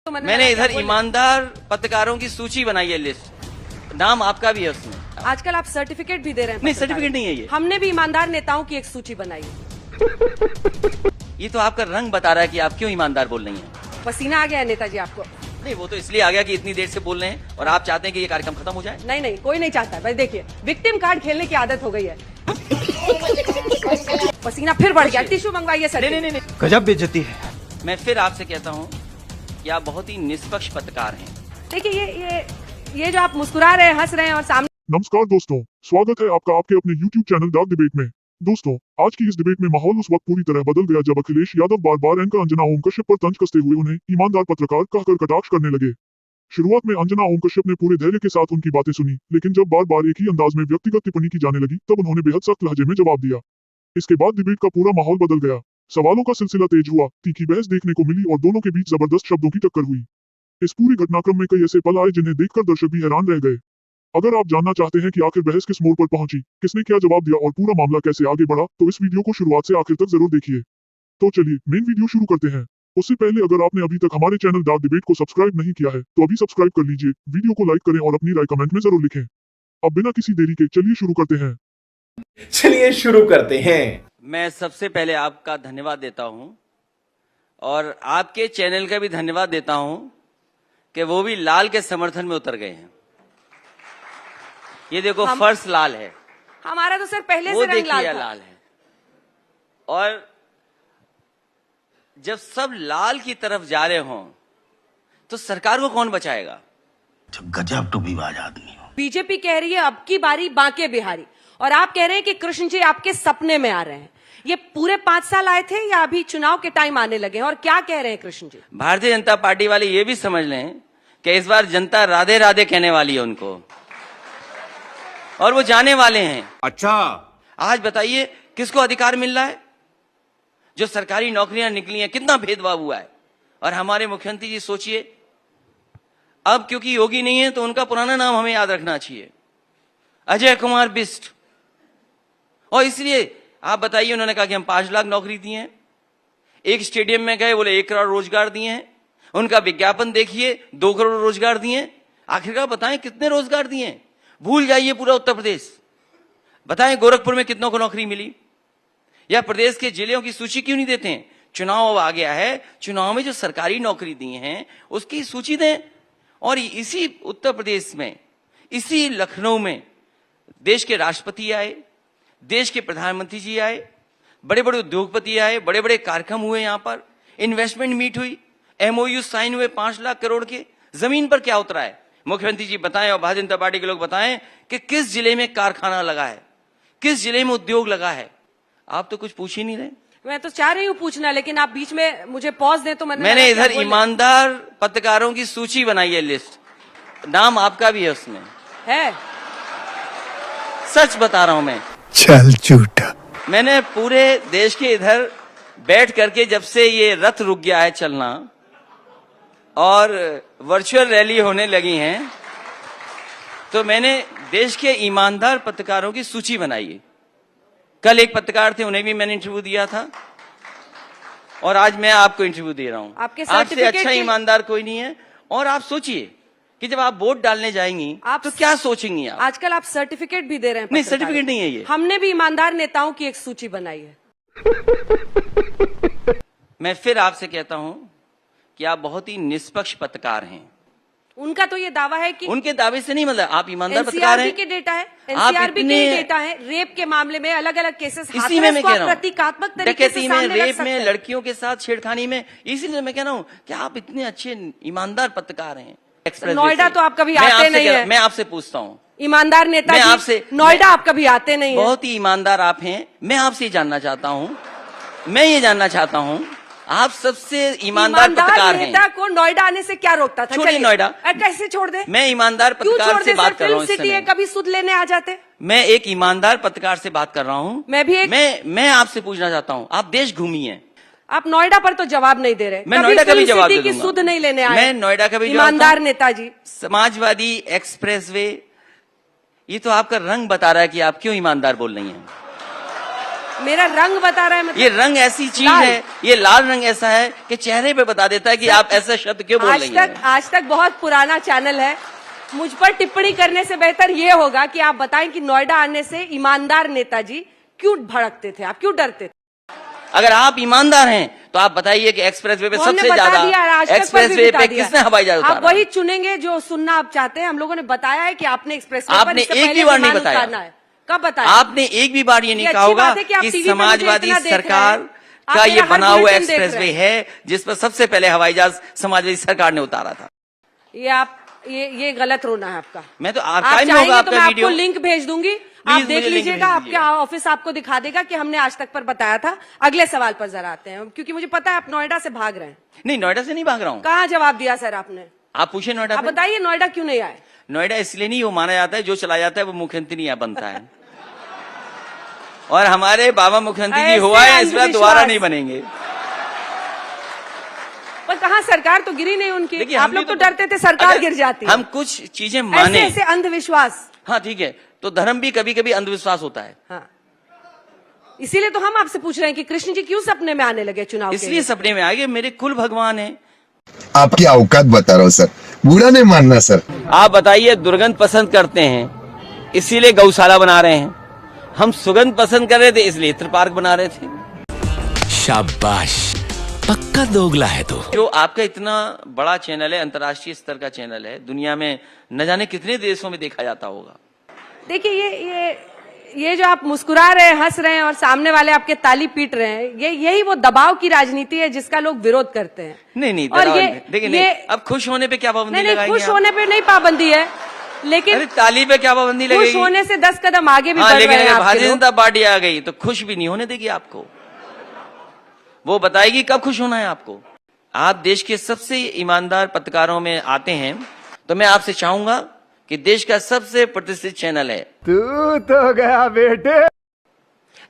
तो मैंने इधर ईमानदार पत्रकारों की सूची बनाई है, लिस्ट, नाम आपका भी है उसमें। आजकल आप सर्टिफिकेट भी दे रहे हैं। नहीं, सर्टिफिकेट नहीं है ये। हमने भी ईमानदार नेताओं की एक सूची बनाई है। ये तो आपका रंग बता रहा है कि आप क्यों ईमानदार बोल रही हैं। पसीना आ गया है नेताजी आपको? नहीं, वो तो इसलिए आ गया कि इतनी देर से बोल रहे हैं और आप चाहते हैं कि ये कार्यक्रम खत्म हो जाए। नहीं नहीं, कोई नहीं चाहता। बस देखिए, विक्टिम कार्ड खेलने की आदत हो गई है। पसीना फिर बढ़ गया। टिश्यू मंगवाइए सर। नहीं नहीं नहीं, गजब बेइज्जती है। मैं फिर आपसे कहता हूँ कि आप बहुत ही निष्पक्ष पत्रकार हैं। देखिए, ये जो आप मुस्कुरा रहे हैं, हंस रहे हैं और सामने। नमस्कार दोस्तों, स्वागत है आपका आपके अपने YouTube चैनल डार्क डिबेट में। दोस्तों, आज की इस डिबेट में माहौल उस वक्त पूरी तरह बदल गया जब अखिलेश यादव बार बार एंकर अंजना ओम कश्यप पर तंज कसते हुए उन्हें ईमानदार पत्रकार कहकर कटाक्ष करने लगे। शुरुआत में अंजना ओम कश्यप ने पूरे धैर्य के साथ उनकी बातें सुनी, लेकिन जब बार बार एक ही अंदाज में व्यक्तिगत टिप्पणी की जाने लगी तब उन्होंने बेहद सख्त लहजे में जवाब दिया। इसके बाद डिबेट का पूरा माहौल बदल गया। सवालों का सिलसिला तेज हुआ, तीखी बहस देखने को मिली और दोनों के बीच जबरदस्त शब्दों की टक्कर हुई। इस पूरी घटनाक्रम में कई ऐसे पल आए जिन्हें देखकर दर्शक भी हैरान रह गए। अगर आप जानना चाहते हैं कि आखिर बहस किस मोड़ पर पहुंची, किसने क्या जवाब दिया और पूरा मामला कैसे आगे बढ़ा, तो इस वीडियो को शुरुआत से आखिर तक जरूर देखिए। तो चलिए मेन वीडियो शुरू करते हैं। उससे पहले अगर आपने अभी तक हमारे चैनल डार्क डिबेट को सब्सक्राइब नहीं किया है तो अभी सब्सक्राइब कर लीजिए, वीडियो को लाइक करें और अपनी राय कमेंट में जरूर लिखें। अब बिना किसी देरी के चलिए शुरू करते हैं। चलिए शुरू करते हैं। मैं सबसे पहले आपका धन्यवाद देता हूं और आपके चैनल का भी धन्यवाद देता हूं कि वो भी लाल के समर्थन में उतर गए हैं। ये देखो, फर्श लाल है, हमारा तो सर पहले वो से रंग देखिए लाल लाल है। और जब सब लाल की तरफ जा रहे हों तो सरकार को कौन बचाएगा? गजब टूबीबाज आदमी हो। बीजेपी कह रही है अब की बारी बांके बिहारी, और आप कह रहे हैं कि कृष्ण जी आपके सपने में आ रहे हैं। ये पूरे 5 साल आए थे या अभी चुनाव के टाइम आने लगे हैं? और क्या कह रहे हैं कृष्ण जी? भारतीय जनता पार्टी वाले ये भी समझ लें कि इस बार जनता राधे राधे कहने वाली है उनको, और वो जाने वाले हैं। अच्छा, आज बताइए किसको अधिकार मिल रहा है? जो सरकारी नौकरियां निकली हैं, कितना भेदभाव हुआ है। और हमारे मुख्यमंत्री जी सोचिए, अब क्योंकि योगी नहीं है तो उनका पुराना नाम हमें याद रखना चाहिए, अजय कुमार बिष्ट। और इसलिए आप बताइए, उन्होंने कहा कि हम 5 लाख नौकरी दी हैं। एक स्टेडियम में गए, बोले 1 करोड़ रोजगार दिए हैं। उनका विज्ञापन देखिए, 2 करोड़ रोजगार दिए हैं। आखिरकार बताएं कितने रोजगार दिए हैं? भूल जाइए पूरा उत्तर प्रदेश। बताएं गोरखपुर में कितनों को नौकरी मिली? या प्रदेश के जिलों की सूची क्यों नहीं देते हैं? चुनाव आ गया है, चुनाव में जो सरकारी नौकरी दी हैं उसकी सूची दें। और इसी उत्तर प्रदेश में, इसी लखनऊ में देश के राष्ट्रपति आए, देश के प्रधानमंत्री जी आए, बड़े बड़े उद्योगपति आए, बड़े बड़े कार्यक्रम हुए, यहां पर इन्वेस्टमेंट मीट हुई, MOU साइन हुए 5 लाख करोड़ के। जमीन पर क्या उतरा है? मुख्यमंत्री जी बताएं और भारतीय जनता पार्टी के लोग बताएं कि किस जिले में कारखाना लगा है, किस जिले में उद्योग लगा है। आप तो कुछ पूछ ही नहीं रहे। मैं तो चाह रही हूँ पूछना, लेकिन आप बीच में मुझे पॉज दें तो मैंने इधर ईमानदार पत्रकारों की सूची बनाई है, लिस्ट, नाम आपका भी है उसमें। है, सच बता रहा हूं मैं। चल झूठा। मैंने पूरे देश के इधर बैठ करके, जब से ये रथ रुक गया है चलना और वर्चुअल रैली होने लगी हैं, तो मैंने देश के ईमानदार पत्रकारों की सूची बनाई है। कल एक पत्रकार थे, उन्हें भी मैंने इंटरव्यू दिया था, और आज मैं आपको इंटरव्यू दे रहा हूं। आपसे अच्छा ईमानदार कोई नहीं है। और आप सोचिए कि जब आप वोट डालने जाएंगी तो क्या सोचेंगी आप? आजकल आप सर्टिफिकेट भी दे रहे हैं। नहीं, सर्टिफिकेट नहीं है ये। हमने भी ईमानदार नेताओं की एक सूची बनाई है। मैं फिर आपसे कहता हूं कि आप बहुत ही निष्पक्ष पत्रकार हैं। उनका तो ये दावा है कि उनके दावे से नहीं, मतलब आप ईमानदार पत्रकार हैं। के डेटा है, NCRB के डेटा है, रेप के मामले में अलग अलग केसेस, इसी में मैं कह रहा हूँ, प्रतीकात्मक तरीके से डकैती में, रेप में, लड़कियों के साथ छेड़खानी में। इसीलिए मैं कह रहा हूँ कि आप इतने अच्छे ईमानदार पत्रकार हैं। नोएडा तो आप कभी आते नहीं है। मैं आपसे पूछता हूँ, ईमानदार नेता, मैं आपसे, नोएडा आप कभी आते नहीं है। बहुत ही ईमानदार आप हैं। मैं आपसे जानना चाहता हूँ, मैं ये जानना चाहता हूँ, आप सबसे ईमानदार पत्रकार हैं। नेता को नोएडा आने से क्या रोकता था? छोड़िए नोएडा, कैसे छोड़ दे? मैं ईमानदार पत्रकार से बात कर रहा हूँ। सिटी है, कभी सुध लेने आ जाते। मैं एक ईमानदार पत्रकार से बात कर रहा हूँ। मैं आपसे पूछना चाहता हूँ, आप देश घूमी हैं, आप नोएडा पर तो जवाब नहीं दे रहे। मैं नोएडा का भी जवाब दे दूंगा। सुध नहीं लेने आए। मैं नोएडा का भी ईमानदार नेताजी। समाजवादी एक्सप्रेसवे, ये तो आपका रंग बता रहा है कि आप क्यों ईमानदार बोल रही हैं। मेरा रंग बता रहा है मतलब ये रंग ऐसी चीज लाल। है, ये लाल रंग ऐसा है कि चेहरे पे बता देता है कि आप ऐसा शब्द क्यों बोल रही हैं। आज तक बहुत पुराना चैनल है, मुझ पर टिप्पणी करने से बेहतर ये होगा कि आप बताएं कि नोएडा आने से ईमानदार नेताजी क्यों भड़कते थे, आप क्यों डरते थे? अगर आप ईमानदार हैं तो आप बताइए कि एक्सप्रेसवे पे वो हमने सबसे बता ज्यादा दिया, आज तक पर भी एक्सप्रेसवे बता पे दिया। किसने हवाई जहाज आप उतारा? वही चुनेंगे जो सुनना आप चाहते हैं। हम लोगों ने बताया है कि आपने एक्सप्रेसवे पर आपने इससे एक पहले भी बार नहीं विमान बताया। उतारना है। कब बताया? आपने एक भी बार ये नहीं ये कहा अच्छी होगा बात है कि आप कि टीवी पे मुझे समाजवादी इतना देख रहे सरकार हैं। आप का ये मेरा हर बना हुआ बुलेटिन देख एक्सप्रेसवे रहे हैं। है जिस पर सबसे पहले हवाई जहाज समाजवादी सरकार ने उतारा था। ये आप ये गलत रोना है आपका। मैं तो आप आर्काइव में चाहेंगे होगा तो मैं आपका आपको वीडियो। लिंक भेज दूंगी, आप मुझे देख लिंक लीजिएगा। भेज आपके दीजिएगा। ऑफिस आपको दिखा देगा कि हमने आज तक पर बताया था। अगले सवाल पर जरा आते हैं, क्योंकि मुझे पता है आप नोएडा से भाग रहे हैं। नहीं, नोएडा से नहीं भाग रहा हूँ। कहाँ जवाब दिया सर आपने? आप पूछे नोएडा आप पे। बताइए नोएडा क्यों नहीं आए? नोएडा इसलिए नहीं, वो माना जाता है जो चला जाता है वो मुख्यमंत्री यहाँ बनता है। और हमारे बाबा मुख्यमंत्री जी ऐसे हुआ है, इस बार अंधविश्वास। दोबारा नहीं बनेंगे। पर कहाँ सरकार तो गिरी नहीं उनकी। देखिए, आप हम लोग भी तो डरते थे सरकार अगर गिर जाती। हम कुछ चीजें ऐसे माने, ऐसे अंधविश्वास। हाँ ठीक है, तो धर्म भी कभी कभी अंधविश्वास होता है। हाँ, इसीलिए तो हम आपसे पूछ रहे हैं कि कृष्ण जी क्यों सपने में आने लगे चुनाव के इसलिए लिए? सपने में आ गए, मेरे कुल भगवान है। आपकी औकात बता रहा हूँ सर, बुरा नहीं मानना सर। आप बताइए, दुर्गंध पसंद करते हैं इसीलिए गौशाला बना रहे हैं, हम सुगंध पसंद कर रहे थे इसलिए इत्र पार्क बना रहे थे। शाबाश, पक्का दोगला है तो। जो आपका इतना बड़ा चैनल है, अंतर्राष्ट्रीय स्तर का चैनल है, दुनिया में न जाने कितने देशों में देखा जाता होगा। देखिए ये जो आप मुस्कुरा रहे हैं, हंस रहे हैं और सामने वाले आपके ताली पीट रहे हैं, यही वो दबाव की राजनीति है जिसका लोग विरोध करते हैं। नहीं और देखिए नहीं, अब खुश होने पे क्या पाबंदी नहीं, लगाएंगे खुश आप? होने पे नहीं पाबंदी है, लेकिन अरे ताली पे क्या पाबंदी लगेगी? खुश होने से 10 कदम आगे भी हाँ, बढ़ लेकिन रहे हैं अगर आपके भारतीय लोग। जनता पार्टी आ गई तो खुश भी नहीं होने देगी आपको। वो बताएगी कब खुश होना है आपको। आप देश के सबसे ईमानदार पत्रकारों में आते हैं, तो मैं आपसे चाहूंगा कि देश का सबसे प्रतिष्ठित चैनल है, तू तो गया बेटे।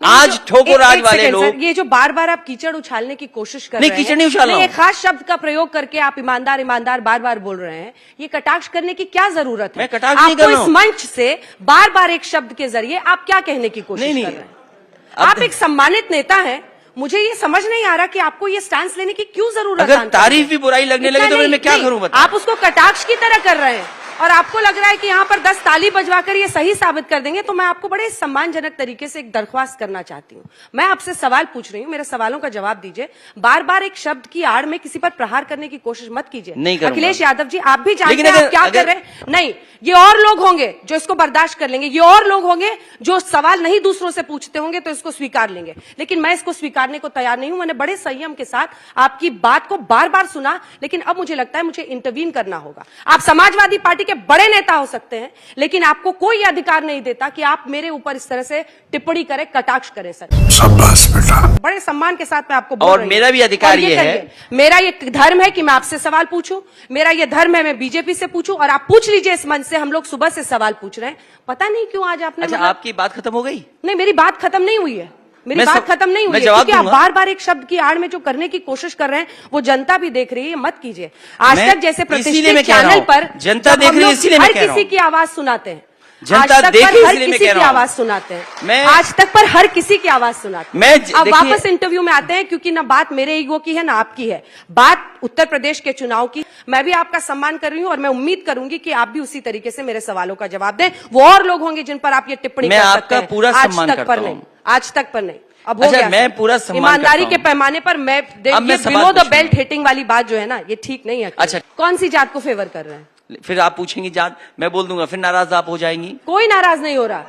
आज ठोको राज एक वाले सेकंड लोग। सर, ये जो बार बार आप कीचड़ उछालने की कोशिश कर नहीं, रहे हैं, कीचड़ नहीं उछाल रहा हूं। एक खास शब्द का प्रयोग करके आप ईमानदार ईमानदार बार बार बोल रहे हैं, ये कटाक्ष करने की क्या जरूरत है? मैं कटाक्ष नहीं कर रहा आपको इस हूं। मंच से बार बार एक शब्द के जरिए आप क्या कहने की कोशिश नहीं, कर नहीं। रहे हैं? आप एक सम्मानित नेता हैं, मुझे ये समझ नहीं आ रहा कि आपको ये स्टैंड लेने की क्यों जरूरत है? अगर तारीफ भी बुराई लगने इतना लगे तो नहीं, मैं क्या नहीं, करूं बताइए? आप उसको कटाक्ष की तरह कर रहे हैं और आपको लग रहा है कि यहाँ पर 10 ताली बजवाकर ये सही साबित कर देंगे, तो मैं आपको बड़े सम्मानजनक तरीके से एक दरख्वास्त करना चाहती हूँ। मैं आपसे सवाल पूछ रही हूँ, मेरे सवालों का जवाब दीजिए। बार बार एक शब्द की आड़ में किसी पर प्रहार करने की कोशिश मत कीजिए। नहीं करूंगा। अखिलेश यादव जी, आप भी जानते लेकिन हैं आप अगर- क्या अगर- कर रहे हैं। नहीं, ये और लोग होंगे जो इसको बर्दाश्त कर लेंगे, ये और लोग होंगे जो सवाल नहीं दूसरों से पूछते होंगे तो इसको स्वीकार लेंगे, लेकिन मैं इसको स्वीकारने को तैयार नहीं हूं। मैंने बड़े संयम के साथ आपकी बात को बार बार सुना, लेकिन अब मुझे लगता है मुझे इंटरवीन करना होगा। आप समाजवादी पार्टी के बड़े नेता हो सकते हैं, लेकिन आपको कोई अधिकार नहीं देता कि आप मेरे ऊपर इस तरह से टिप्पणी करें, कटाक्ष करें। सर, शाबाश बेटा। बड़े सम्मान के साथ मैं आपको बोल और रही हूं। मेरा भी अधिकार और ये कहिए, है, मेरा ये धर्म है कि मैं आपसे सवाल पूछूं, मेरा ये धर्म है मैं बीजेपी से पूछूं, और आप पूछ लीजिए इस मंच से। हम लोग सुबह से सवाल पूछ रहे हैं, पता नहीं क्यों आज आपने अच्छा, आपकी बात खत्म हो गई? नहीं, मेरी बात खत्म नहीं हुई है, मेरी मैं बात खत्म नहीं हुई मैं है, जवाब क्योंकि आप दूंगा। बार बार एक शब्द की आड़ में जो करने की कोशिश कर रहे हैं वो जनता भी देख रही है, मत कीजिए। आज मैं तक जैसे इसीलिए प्रतिष्ठित मैं कह रहा चैनल हूं, पर जनता जब देख हम रही है, लोग इसीलिए मैं हर कह रहा किसी हूं। की आवाज सुनाते हैं, जनता आज तक देख पर रही है, हर इसलिए मैं किसी कह की रहा हूं। आवाज सुनाते हैं, मैं- आज तक पर हर किसी की आवाज सुनाते मैं हैं। अब देखिए- वापस इंटरव्यू में आते हैं, क्योंकि ना बात मेरे ईगो की है ना आपकी है, बात उत्तर प्रदेश के चुनाव की। मैं भी आपका सम्मान कर रही हूं और मैं उम्मीद करूंगी कि आप भी उसी तरीके से मेरे सवालों का जवाब दें। वो और लोग होंगे जिन पर आप ये टिप्पणी मैं कर सकते आपका हैं, पूरा आज सम्मान तक करता पर नहीं, हूं। आज तक पर नहीं। अब हो अच्छा, गया मैं सर। पूरा सम्मान ईमानदारी करता के हूं। पैमाने पर मैं अब मैं सवाल बिलो द पूछूंगा। बेल्ट हिटिंग वाली बात जो है ना, ये ठीक नहीं है। अच्छा। कौन सी जात को फेवर कर रहे हैं? फिर आप पूछेंगी जात, मैं बोल दूंगा, फिर नाराज आप हो जाएंगी। कोई नाराज नहीं हो रहा।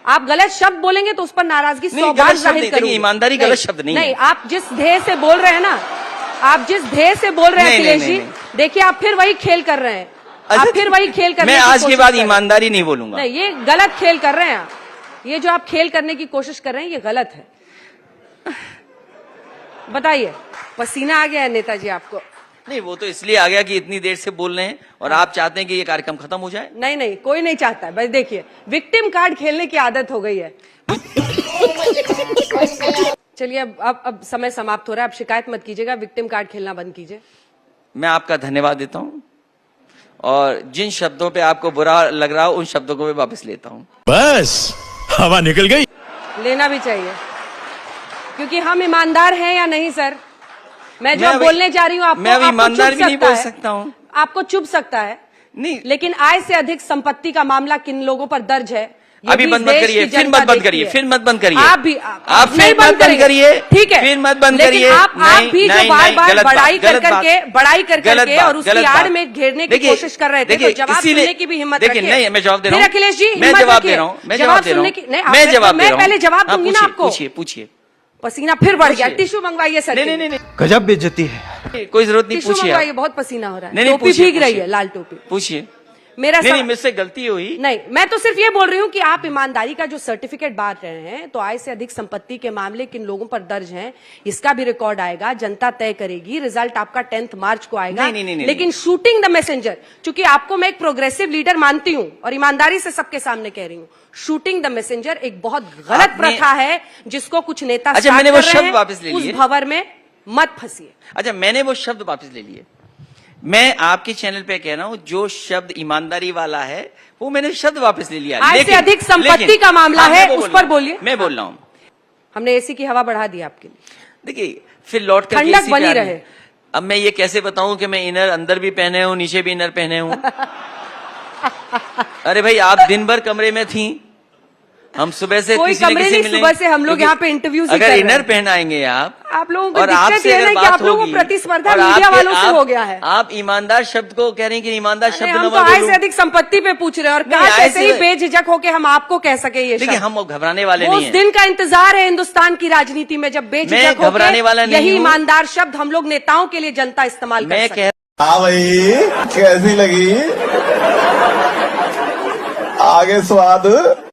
आप गलत शब्द बोलेंगे तो उस पर नाराजगी नहीं, 100 गलत बार शब्द जाहिर नहीं, देखिए, करूंगी। ईमानदारी गलत शब्द नहीं है। नहीं, आप जिस ध्येय से बोल रहे हैं ना, आप जिस ध्येय से बोल रहे हैं नहीं, अखिलेश नहीं, जी, नहीं। देखिए आप फिर वही खेल कर रहे हैं। आप फिर वही खेल करने मैं की आज के कोशिश बाद कर रहे हैं। ईमानदारी नहीं बोलूंगा। नहीं, ये गलत खेल कर रहे हैं आप। ये जो आप खेल करने की कोशिश कर रहे हैं ये गलत है। बताइए, पसीना आ गया है नेताजी आपको? नहीं, वो तो इसलिए आ गया कि इतनी देर से बोल रहे हैं और आप चाहते हैं कि ये कार्यक्रम खत्म हो जाए। नहीं नहीं, कोई नहीं चाहता है। बस देखिए, विक्टिम कार्ड खेलने की आदत हो गई है। चलिए, अब समय समाप्त हो रहा है। अब शिकायत मत कीजिएगा, विक्टिम कार्ड खेलना बंद कीजिए। मैं आपका धन्यवाद देता हूं और जिन शब्दों पे आपको बुरा लग रहा हो उन शब्दों को मैं वापस लेता हूं। बस हवा निकल गई। लेना भी चाहिए। क्योंकि हम ईमानदार हैं या नहीं सर? मैं जो अभी- बोलने जा रही हूँ आपको, मैं अभी आपको ईमानदार चुभ भी नहीं सकता बोल है। सकता हूँ। आपको चुभ सकता है, नहीं, लेकिन आय से अधिक संपत्ति का मामला किन लोगों पर दर्ज है? ये अभी भी बंद मत देश करिए, की फिर जनता मत बंद देखती करिए, है। फिर मत बंद करिए। आप भी आप नहीं फिर मत बंद करेंगे। करिए, ठीक है, फिर मत बंद लेकिन करिए। आप भी जो नहीं, बार नहीं, बार गलत बड़ाई बात, कर गलत करके बात, बड़ाई कर गलत करके बात, और उसकी गलत आड़ बात। में घेरने की देखिए, कोशिश कर रहे थे, तो देखिए, जवाब इसीलिए- सुनने की भी हिम्मत देखिए, रखिए। नहीं, मैं जवाब दे रहा फिर हूं। अखिलेश जी मैं हिम्मत जवाब दे रखिए। रहा हूं, मैं जवाब जवाब दे रहा सुनने हूं। की नहीं, मैं आप- जवाब दे मैं रहा हूं। पहले जवाब हाँ, दूंगी ना पूछिए, आपको। पूछिए, पूछिए। पसीना फिर बढ़ गया, पूछिए। टिश्यू मंगवाइए सर। नहीं, नहीं, नहीं, गजब बेइज्जती है। नहीं, कोई जरूरत नहीं, टिश्यू पूछिए मंगवाइए, आप। बहुत पसीना हो रहा है। नहीं, नहीं, टोपी पूछिए, भीग रही पूछिए। है, लाल टोपी। पूछिए। मेरा नहीं, सवाल- नहीं, मुझसे गलती हुई। नहीं, मैं तो सिर्फ ये बोल रही हूँ कि आप ईमानदारी का जो सर्टिफिकेट बांट रहे हैं, तो आय से अधिक संपत्ति के मामले किन लोगों पर दर्ज हैं, इसका भी रिकॉर्ड आएगा, जनता तय करेगी। रिजल्ट आपका 10 मार्च को आएगा। नहीं, नहीं, नहीं, लेकिन शूटिंग द मैसेंजर, चूंकि आपको मैं एक प्रोग्रेसिव लीडर मानती हूँ और ईमानदारी से सबके सामने कह रही हूँ, शूटिंग द मैसेंजर एक बहुत गलत आपने- प्रथा है, जिसको कुछ नेता अच्छा, स्टार्ट मैंने वो कर रहे शब्द हैं। वापस ले उस लिए। भंवर में मत फंसिए। अच्छा, मैंने वो शब्द वापस ले लिए। मैं आपके चैनल पे कह रहा हूं, जो शब्द ईमानदारी वाला है वो मैंने शब्द वापस ले लिया। आय से अधिक संपत्ति का मामला हाँ, है, मैं वो उस बोल पर रहा हूं। बोलिए। मैं बोल रहा हूं। हमने एसी की हवा बढ़ा दी आपके लिए। देखिए, फिर लौट कर ठंडक बनी रहे। अब मैं ये कैसे बताऊं कि मैं इनर अंदर भी पहने हूं, नीचे भी इनर पहने हूं? अरे भाई, आप दिन भर कमरे में थी, हम सुबह से कोई किसी न कमरे किसी नहीं, मिलेंगे। सुबह से हम लोग क्योंकि यहाँ पे interviews ही अगर कर रहे इनर हैं। पहनाएंगे आप लोगों को और दिक्कत आपसे ये है अगर ना कि बात आप लोगों को होगी, प्रतिस्पर्धा और मीडिया आपके- वालों से आप- हो गया है। आप ईमानदार शब्द को कह रहे हैं कि ईमानदार अरे शब्द हम न तो आय बोलूं। से अधिक संपत्ति पे पूछ रहे हैं, और नहीं, कहा आय कैसे से- ही बेझिझक होके हम आपको कह सके ये देखिए, शब्द। हम घबराने वाले वो नहीं उस हैं। दिन का इंतजार है हिंदुस्तान की राजनीति में, जब बेझिझक घबराने वाला होके नहीं यही हूं। ईमानदार शब्द हम लोग नेताओं के लिए जनता इस्तेमाल कर मैं सके। कह हाँ भाई कैसी लगी आगे स्वाद